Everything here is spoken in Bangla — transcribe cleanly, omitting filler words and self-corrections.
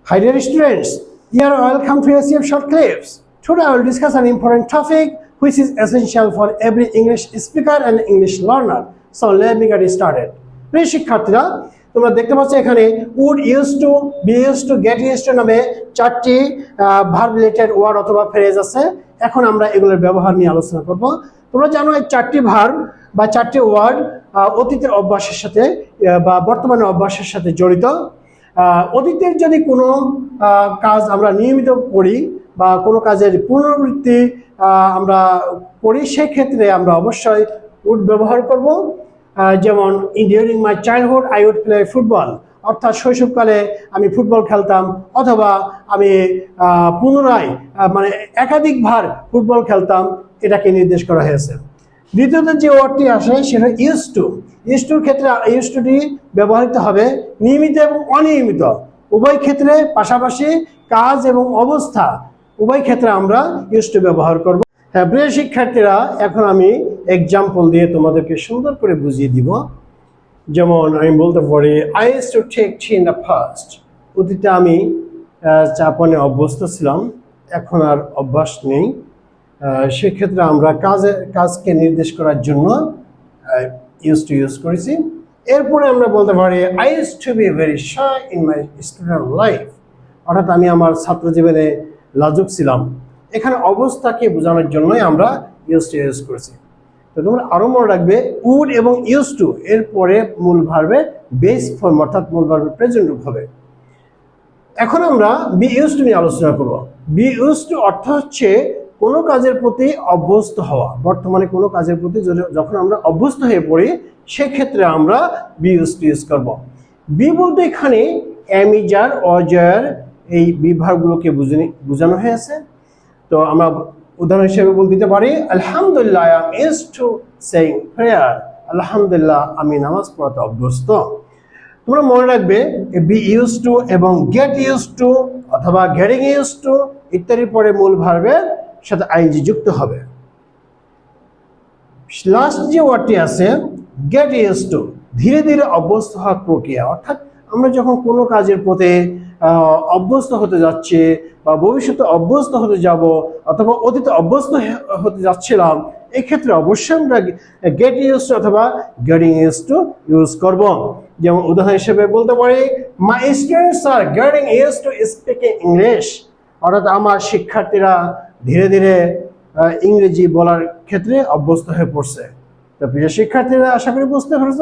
Hi dear students, you are welcome to ACF Short Clips. Today I will discuss an important topic which is essential for every English speaker and English learner. So let me get started. প্রিয় শিক্ষার্থীরা, তোমরা দেখতে পাচ্ছ এখানে would, used to, be used to, get used to নামে চারটি ভার্ব রিলেটেড ওয়ার্ড অথবা ফ্রেজ আছে। এখন আমরা এগুলোর ব্যবহার নিয়ে আলোচনা করব। তোমরা জানো এই চারটি ভার্ব বা চারটি ওয়ার্ড অতীতের অভ্যাসের সাথে বা বর্তমানের অভ্যাসের সাথে জড়িত। অতীতের যদি কোনো কাজ আমরা নিয়মিত করি বা কোনো কাজের পুনরাবৃত্তি আমরা করি, সেক্ষেত্রে আমরা অবশ্যই উড ব্যবহার করব। যেমন during my childhood I would play football, অর্থাৎ শৈশবকালে আমি ফুটবল খেলতাম, অথবা আমি পুনরায় মানে একাধিকবার ফুটবল খেলতাম, এটাকে নির্দেশ করা হয়েছে। দ্বিতীয়ত যে ওয়ার্ডটি আসে সেটা ইউজ টু। ইউজ টুর ক্ষেত্রে ইউজ টুটি ব্যবহৃত হবে নিয়মিত এবং অনিয়মিত উভয় ক্ষেত্রে, পাশাপাশি কাজ এবং অবস্থা উভয় ক্ষেত্রে আমরা ইউজ টু ব্যবহার করব। হ্যাঁ প্রিয় শিক্ষার্থীরা, এখন আমি এক্সাম্পল দিয়ে তোমাদেরকে সুন্দর করে বুঝিয়ে দিব। যেমন আমি বলতে পারি I used to take tea in the first. অতীতে আমি চা পানে অভ্যস্ত ছিলাম, এখন আর অভ্যাস নেই। সেক্ষেত্রে আমরা কাজকে নির্দেশ করার জন্য ইউজ টু ইউজ করেছি। এরপরে আমরা বলতে পারি I used to be very shy in my student life, অর্থাৎ আমি আমার ছাত্র জীবনে লাজুক ছিলাম। এখানে অবস্থাকে বোঝানোর জন্যই আমরা ইউজ টু ইউজ করেছি। তো তোমরা আরও মনে রাখবে উড এবং ইউজ টু এরপরে মূল ভার্বের বেস ফর্ম অর্থাৎ মূল ভার্বের প্রেজেন্ট রূপ হবে। এখন আমরা বি ইউজ টু নিয়ে আলোচনা করব। বি ইউজ টু অর্থ হচ্ছে কোনো কাজের প্রতি অভ্যস্ত হওয়া। বর্তমানে কোনো কাজের প্রতি যখন আমরা অভ্যস্ত হয়ে পড়ি, সেক্ষেত্রে আমরা বি ইউজ টু ইউজ করব। বি বলতে এখানে এম, ইজার, অজার এই বিভাগগুলোকে বোঝানো হয়েছে। তো আমরা উদাহরণ হিসেবে বলতে দিতে পারি আলহামদুলিল্লাহ I am used to saying prayer. আলহামদুলিল্লাহ আমি নামাজ পড়াতে অভ্যস্ত। তোমরা মনে রাখবে বি ইউজ টু এবং গেট ইউজ টু অথবা গেটিং ইউজ টু ইত্যাদির পরে মূল ভার্বের সাথে আইএনজি যুক্ত হবে। লাস্ট যে ওয়ার্ডটি আছে গেট ইউজ টু, ধীরে ধীরে অভ্যস্ত হওয়ার প্রক্রিয়া। অর্থাৎ আমরা যখন কোনো কাজের প্রতি অভ্যস্ত হতে যাচ্ছি বা ভবিষ্যতে অভ্যস্ত হতে যাব অথবা অতীতে অভ্যস্ত হতে যাচ্ছিলাম, এক্ষেত্রে অবশ্যই আমরা গেট ইউজ টু অথবা গেটিং ইউজ টু ইউজ করব। যেমন উদাহরণ হিসেবে বলতে পারি my students are getting use to speaking English, অর্থাৎ আমার শিক্ষার্থীরা ধীরে ধীরে ইংরেজি বলার ক্ষেত্রে অভ্যস্ত হয়ে পড়ছে। তো প্রিয় শিক্ষার্থীরা, আশা করি বুঝতে পেরেছ।